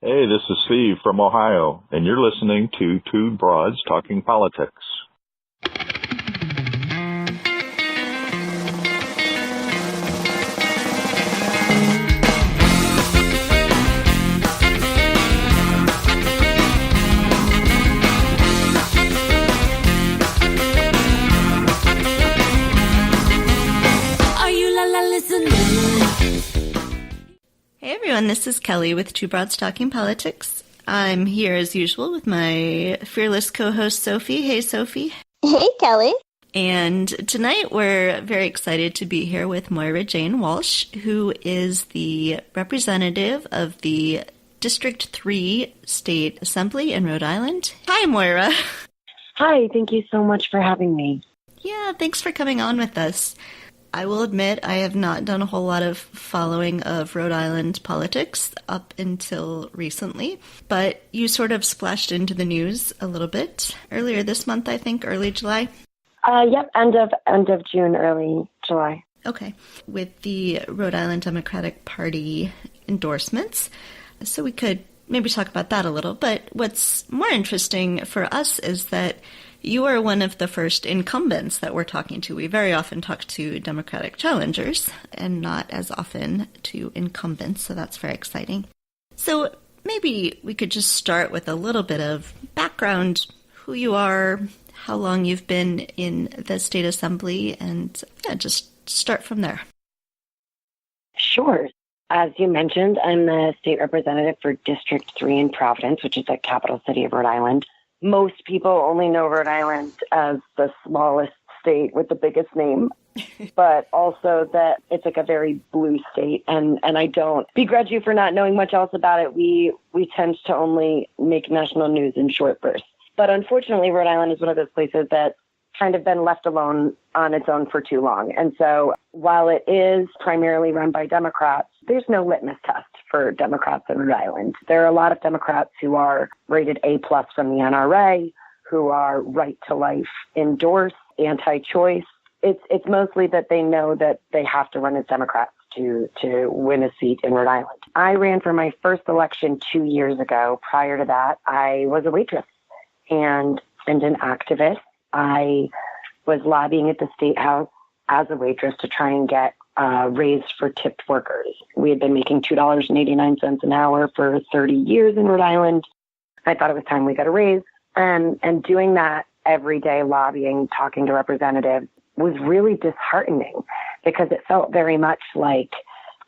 Hey, this is Steve from Ohio, and you're listening to Two Broads Talking Politics. Hey everyone, this is Kelly with Two Broads Talking Politics. I'm here as usual with my fearless co-host Sophie. Hey Sophie. Hey Kelly. And tonight we're very excited to be here with Moira Jane Walsh, who is the representative of the District 3 State Assembly in Rhode Island. Hi Moira. Hi, thank you so much for having me. Yeah, thanks for coming on with us. I will admit I have not done a whole lot of following of Rhode Island politics up until recently, but you sort of splashed into the news a little bit earlier this month, I think, early July. Yep, end of June, early July. Okay, with the Rhode Island Democratic Party endorsements. So we could maybe talk about that a little, but what's more interesting for us is that you are one of the first incumbents that we're talking to. We very often talk to Democratic challengers and not as often to incumbents, so that's very exciting. So maybe we could just start with a little bit of background, who you are, how long you've been in the state assembly, and just start from there. Sure. As you mentioned, I'm the state representative for District 3 in Providence, which is the capital city of Rhode Island. Most people only know Rhode Island as the smallest state with the biggest name, but also that it's like a very blue state. And I don't begrudge you for not knowing much else about it. We tend to only make national news in short bursts. But unfortunately, Rhode Island is one of those places that's kind of been left alone on its own for too long. And so while it is primarily run by Democrats, there's no litmus test for Democrats in Rhode Island. There are a lot of Democrats who are rated A+ from the NRA, who are right to life endorsed, anti-choice. It's mostly that they know that they have to run as Democrats to win a seat in Rhode Island. I ran for my first election 2 years ago. Prior to that, I was a waitress and an activist. I was lobbying at the State House as a waitress to try and get raised for tipped workers. We had been making $2.89 an hour for 30 years in Rhode Island. I thought it was time we got a raise. And doing that every day, lobbying, talking to representatives, was really disheartening because it felt very much like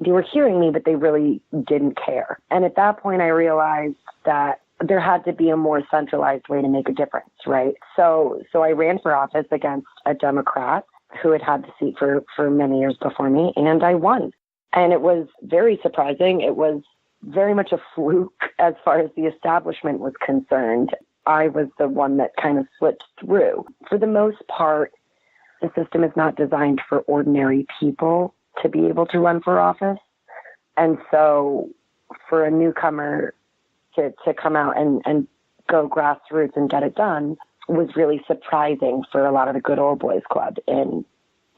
they were hearing me, but they really didn't care. And at that point, I realized that there had to be a more centralized way to make a difference, right? So I ran for office against a Democrat who had the seat for many years before me, and I won. And it was very surprising. It was very much a fluke as far as the establishment was concerned. I was the one that kind of slipped through. For the most part, the system is not designed for ordinary people to be able to run for office. And so for a newcomer to come out and go grassroots and get it done was really surprising for a lot of the good old boys club in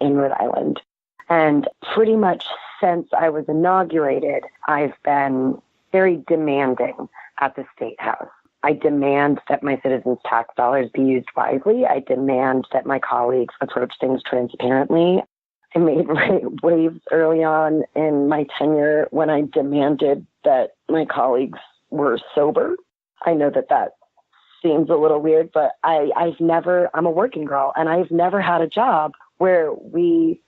Rhode Island. And pretty much since I was inaugurated, I've been very demanding at the State House. I demand that my citizens' tax dollars be used wisely. I demand that my colleagues approach things transparently. I made waves early on in my tenure when I demanded that my colleagues were sober. I know that seems a little weird, but I'm a working girl, and I've never had a job where we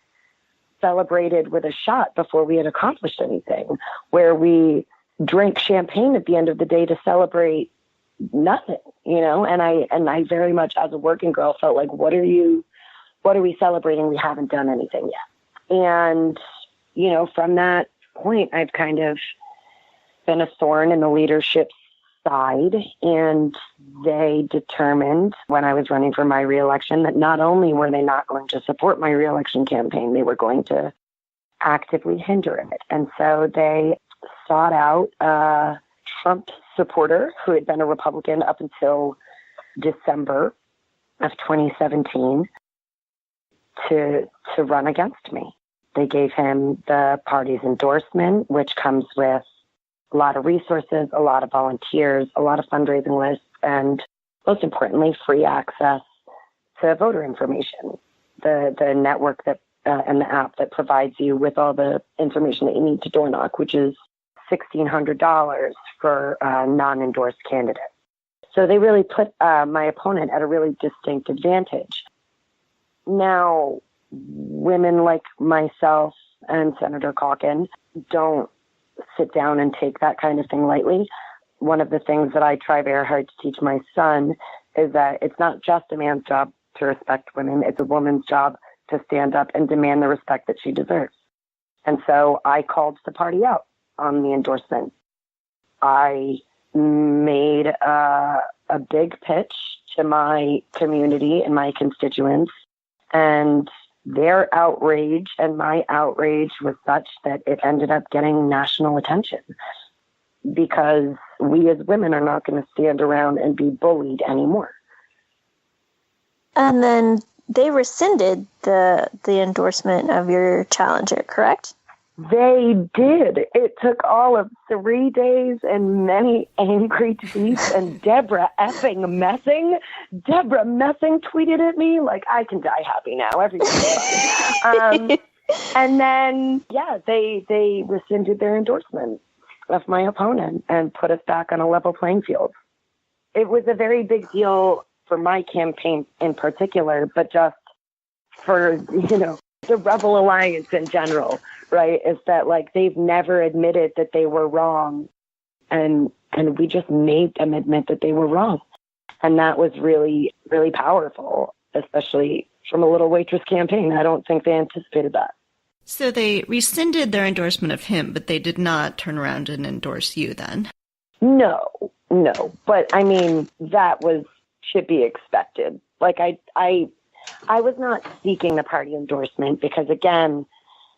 celebrated with a shot before we had accomplished anything, where we drank champagne at the end of the day to celebrate nothing, and I very much as a working girl felt like, what are we celebrating? We haven't done anything yet. And, from that point, I've kind of been a thorn in the leadership side, and they determined when I was running for my reelection that not only were they not going to support my reelection campaign, they were going to actively hinder it. And so they sought out a Trump supporter who had been a Republican up until December of 2017 to run against me. They gave him the party's endorsement, which comes with a lot of resources, a lot of volunteers, a lot of fundraising lists, and most importantly, free access to voter information. The network that and the app that provides you with all the information that you need to door knock, which is $1,600 for non-endorsed candidates. So they really put my opponent at a really distinct advantage. Now, women like myself and Senator Calkin don't sit down and take that kind of thing lightly. One of the things that I try very hard to teach my son is that it's not just a man's job to respect women. It's a woman's job to stand up and demand the respect that she deserves. And so I called the party out on the endorsement. I made a big pitch to my community and my constituents, and their outrage and my outrage was such that it ended up getting national attention, because we as women are not going to stand around and be bullied anymore. And then they rescinded the endorsement of your challenger, correct? They did. It took all of 3 days and many angry tweets, and Deborah Messing tweeted at me like, I can die happy now. Everything's fine. And then, they rescinded their endorsement of my opponent and put us back on a level playing field. It was a very big deal for my campaign in particular, but just for, the Rebel Alliance in general, right? Is that like they've never admitted that they were wrong, and we just made them admit that they were wrong. And that was really, really powerful, especially from a little waitress campaign. I don't think they anticipated that. So they rescinded their endorsement of him, but they did not turn around and endorse you then? No. But I mean, that should be expected. Like I was not seeking the party endorsement because, again,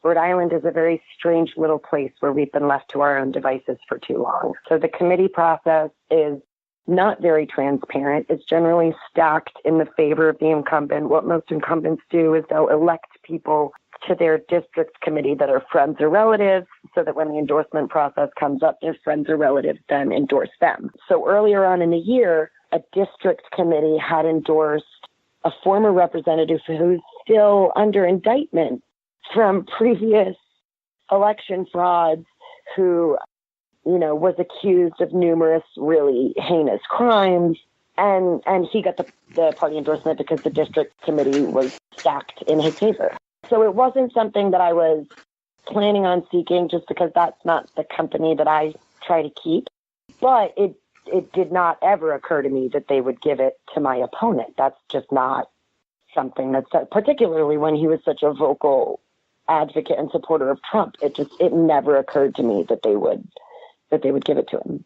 Rhode Island is a very strange little place where we've been left to our own devices for too long. So the committee process is not very transparent. It's generally stacked in the favor of the incumbent. What most incumbents do is they'll elect people to their district committee that are friends or relatives, so that when the endorsement process comes up, their friends or relatives then endorse them. So earlier on in the year, a district committee had endorsed a former representative who's still under indictment from previous election frauds, who, was accused of numerous really heinous crimes. And he got the party endorsement because the district committee was stacked in his favor. So it wasn't something that I was planning on seeking, just because that's not the company that I try to keep. But it did not ever occur to me that they would give it to my opponent. That's just not something that's, particularly when he was such a vocal advocate and supporter of Trump. It never occurred to me that they would give it to him.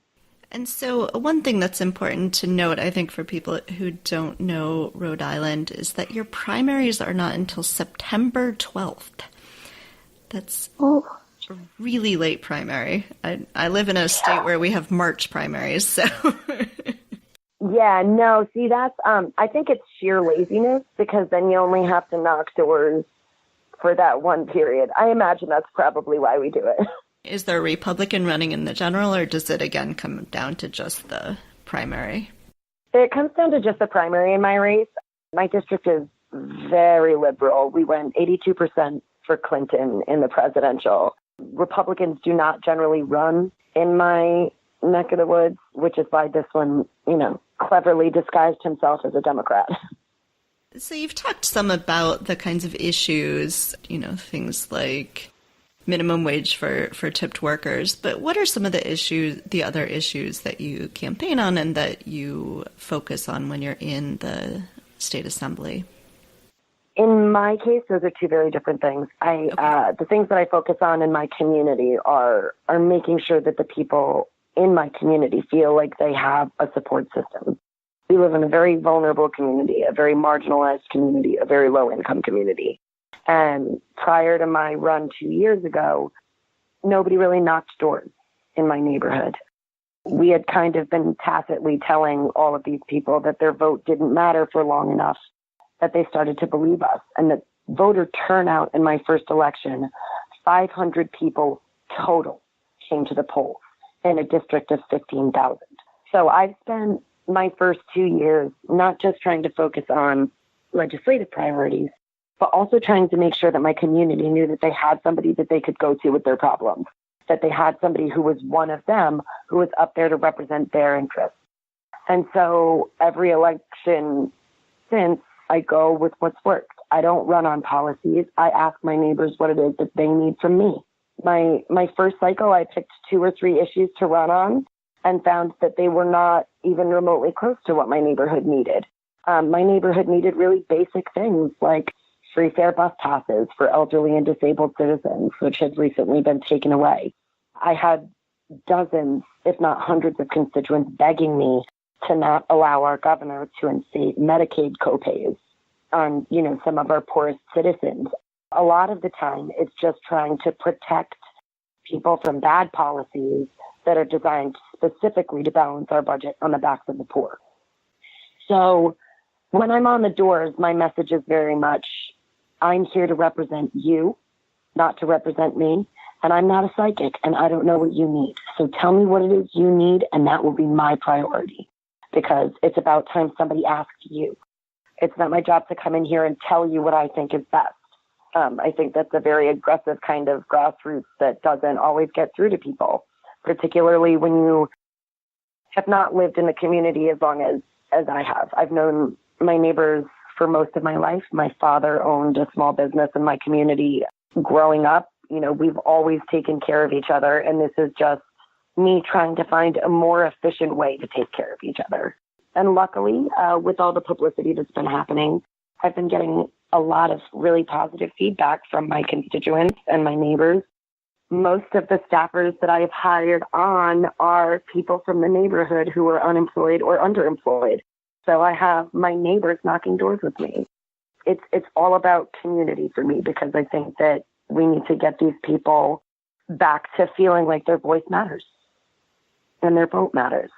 And so one thing that's important to note, I think, for people who don't know Rhode Island, is that your primaries are not until September 12th. That's a really late primary. I live in a state where we have March primaries, so... Yeah, no, see, that's, I think it's sheer laziness, because then you only have to knock doors for that one period. I imagine that's probably why we do it. Is there a Republican running in the general, or does it again come down to just the primary? It comes down to just the primary in my race. My district is very liberal. We went 82% for Clinton in the presidential. Republicans do not generally run in my neck of the woods, which is why this one, cleverly disguised himself as a Democrat. So you've talked some about the kinds of issues, things like minimum wage for tipped workers, but what are some of the other issues that you campaign on and that you focus on when you're in the state assembly? In my case, those are two very different things. The things that I focus on in my community are making sure that the people in my community feel like they have a support system. We live in a very vulnerable community, a very marginalized community, a very low-income community. And prior to my run 2 years ago, nobody really knocked doors in my neighborhood. We had kind of been tacitly telling all of these people that their vote didn't matter for long enough that they started to believe us. And the voter turnout in my first election, 500 people total came to the polls. in a district of 15,000. So I've spent my first 2 years not just trying to focus on legislative priorities, but also trying to make sure that my community knew that they had somebody that they could go to with their problems, that they had somebody who was one of them who was up there to represent their interests. And so every election since, I go with what's worked. I don't run on policies. I ask my neighbors what it is that they need from me. My first cycle, I picked 2 or 3 issues to run on and found that they were not even remotely close to what my neighborhood needed. My neighborhood needed really basic things like free fare bus passes for elderly and disabled citizens, which had recently been taken away. I had dozens, if not hundreds of constituents begging me to not allow our governor to instate Medicaid copays on, some of our poorest citizens. A lot of the time, it's just trying to protect people from bad policies that are designed specifically to balance our budget on the backs of the poor. So when I'm on the doors, my message is very much, I'm here to represent you, not to represent me. And I'm not a psychic, and I don't know what you need. So tell me what it is you need, and that will be my priority, because it's about time somebody asked you. It's not my job to come in here and tell you what I think is best. I think that's a very aggressive kind of grassroots that doesn't always get through to people, particularly when you have not lived in the community as long as I have. I've known my neighbors for most of my life. My father owned a small business in my community growing up. We've always taken care of each other, and this is just me trying to find a more efficient way to take care of each other. And luckily, with all the publicity that's been happening, I've been getting a lot of really positive feedback from my constituents and my neighbors. Most of the staffers that I have hired on are people from the neighborhood who are unemployed or underemployed. So I have my neighbors knocking doors with me. It's all about community for me, because I think that we need to get these people back to feeling like their voice matters and their vote matters.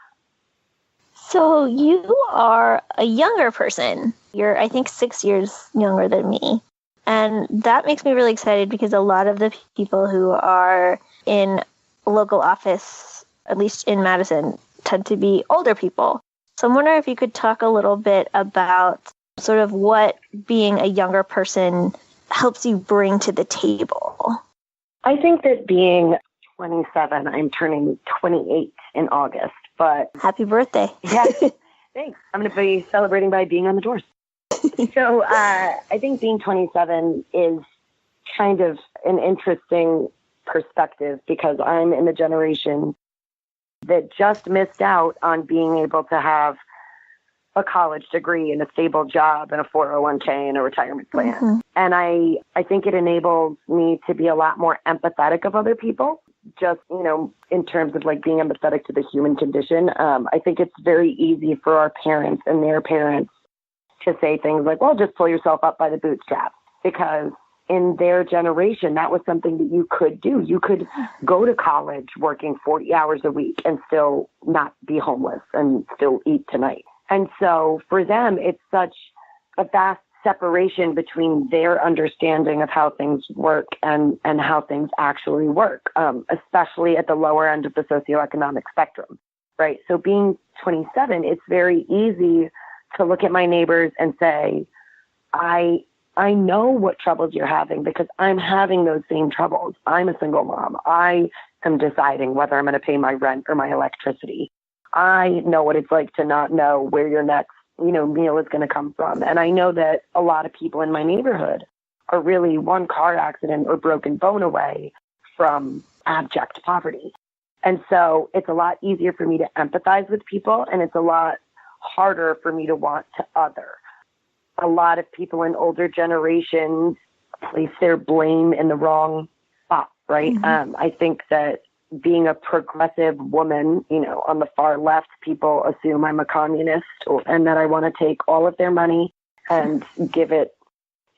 So you are a younger person. You're, I think, 6 years younger than me. And that makes me really excited, because a lot of the people who are in local office, at least in Madison, tend to be older people. So I'm wondering if you could talk a little bit about sort of what being a younger person helps you bring to the table. I think that being 27, I'm turning 28 in August, but... Happy birthday. Yeah, thanks. I'm going to be celebrating by being on the doors. So I think being 27 is kind of an interesting perspective, because I'm in the generation that just missed out on being able to have a college degree and a stable job and a 401k and a retirement plan. Mm-hmm. And I think it enables me to be a lot more empathetic of other people, just, in terms of like being empathetic to the human condition. I think it's very easy for our parents and their parents to say things like, well, just pull yourself up by the bootstraps, because in their generation, that was something that you could do. You could go to college working 40 hours a week and still not be homeless and still eat tonight. And so for them, it's such a vast separation between their understanding of how things work and how things actually work, especially at the lower end of the socioeconomic spectrum, right? So being 27, it's very easy to look at my neighbors and say, I know what troubles you're having, because I'm having those same troubles. I'm a single mom. I am deciding whether I'm going to pay my rent or my electricity. I know what it's like to not know where your next, meal is going to come from. And I know that a lot of people in my neighborhood are really one car accident or broken bone away from abject poverty. And so it's a lot easier for me to empathize with people, and it's a lot harder for me to want to other. A lot of people in older generations place their blame in the wrong spot, right? Mm-hmm. I think that being a progressive woman, on the far left, people assume I'm a communist and that I want to take all of their money and give it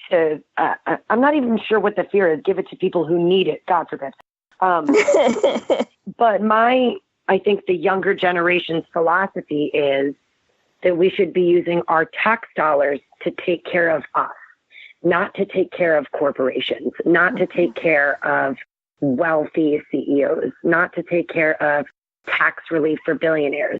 to, I'm not even sure what the fear is, give it to people who need it, God forbid. But I think the younger generation's philosophy is that we should be using our tax dollars to take care of us, not to take care of corporations, not to take care of wealthy CEOs, not to take care of tax relief for billionaires.